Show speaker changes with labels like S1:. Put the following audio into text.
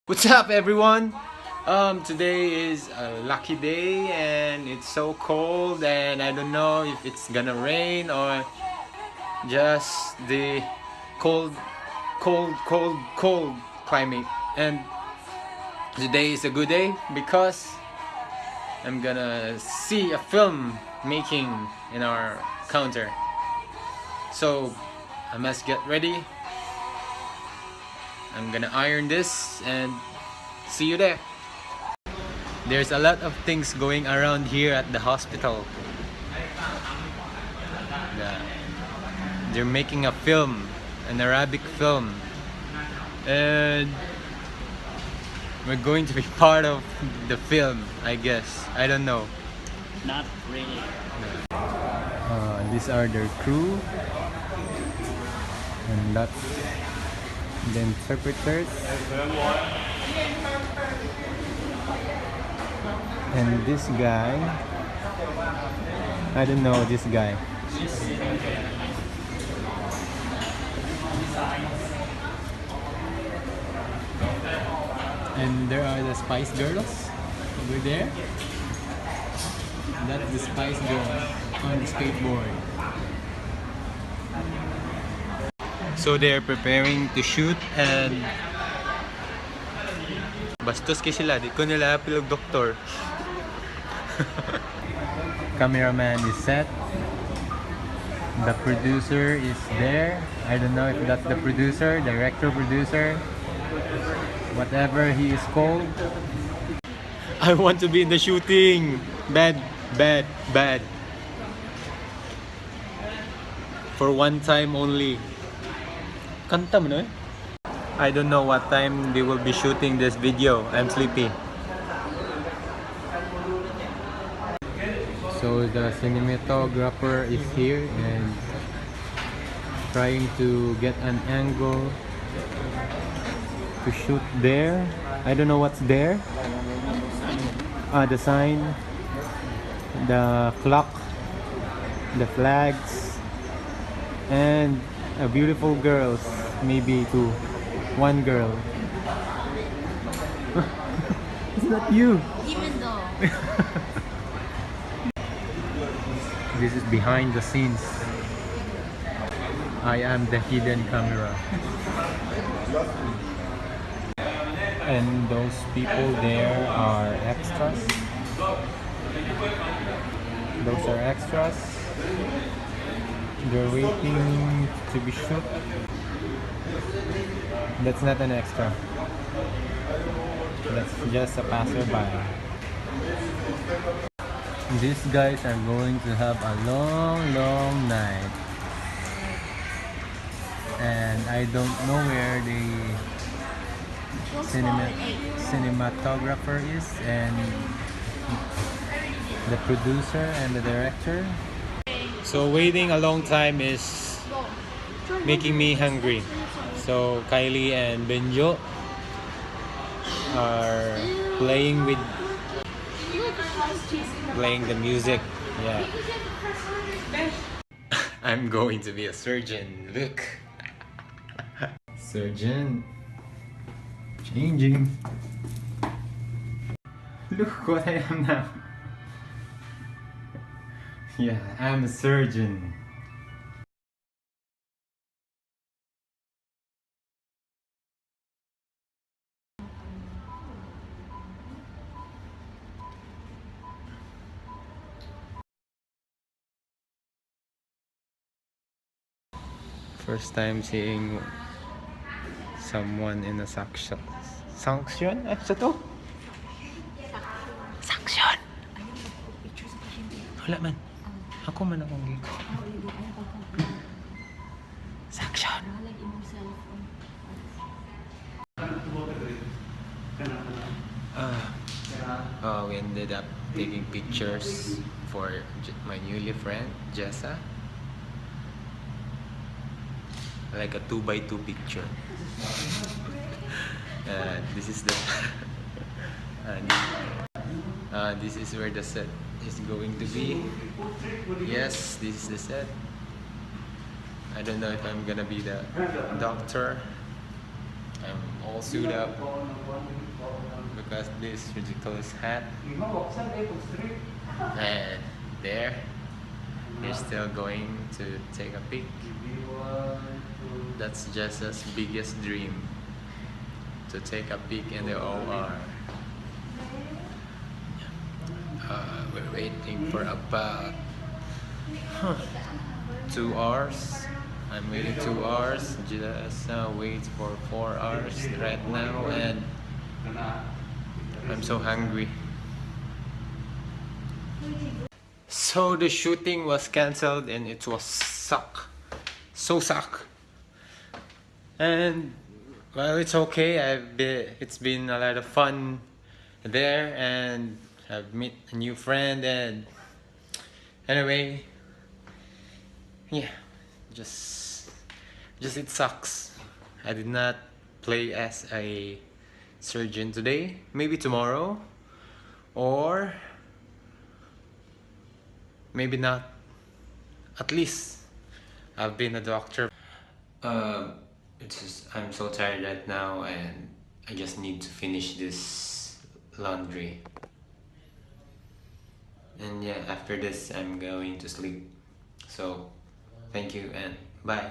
S1: What's up, everyone? Today is a lucky day and it's so cold and I don't know if it's gonna rain or just the cold, cold climate. And today is a good day because I'm gonna see a film making in our counter. So I must get ready. I'm gonna iron this and see you there. There's a lot of things going around here at the hospital. They're making a film, an Arabic film, and we're going to be part of the film, I guess. I don't know.
S2: Not really.
S1: These are their crew, and that's the interpreters. And this guy, I don't know this guy. And there are the Spice Girls over there. That's the Spice Girls on the skateboard. So they're preparing to shoot and bastos kay sila, di ko nila pilog doktor. Cameraman is set. The producer is there. I don't know if that's the producer, director, producer, whatever he is called. I want to be in the shooting. Bad. For one time only. Kanta mo na eh? I don't know what time they will be shooting this video. I'm sleepy. So the cinematographer is here and trying to get an angle to shoot there. I don't know what's there. The sign, the clock, the flags, and a beautiful girls, maybe two. One girl. It's not you.
S3: Even though.
S1: This is behind the scenes. I am the hidden camera. And those people there are extras. Those are extras. They're waiting to be shot. That's not an extra. That's just a passerby. These guys are going to have a long night. And I don't know where the cinematographer is and the producer and the director. So waiting a long time is making me hungry. So Kylie and Benjo are playing the music. Yeah. I'm going to be a surgeon. Look. Surgeon. Changing. Look what I am now. Yeah, I'm a surgeon. First time seeing someone in a suction. Sanction? Ano sa to? Sanction! Wala man. Ako man akong giko. Sanction! We ended up taking pictures for my newly friend, Jessa. Like a 2x2 picture. This is the this is where the set is going to be. Yes, this is the set. I don't know if I'm gonna be the doctor. I'm all suited up. because this ridiculous hat. And there, they're still going to take a peek. That's just as biggest dream, to take a peek in the OR. We're waiting for about 2 hours. I'm waiting 2 hours. Just wait for 4 hours right now, and I'm so hungry. So the shooting was cancelled and it was so suck. And well, it's okay. It's been a lot of fun there, and I've met a new friend. And anyway, yeah, just it sucks. I did not play as a surgeon today. Maybe tomorrow, or maybe not. At least I've been a doctor. It's just, I'm so tired right now, and I just need to finish this laundry. And yeah, after this I'm going to sleep. So thank you and bye.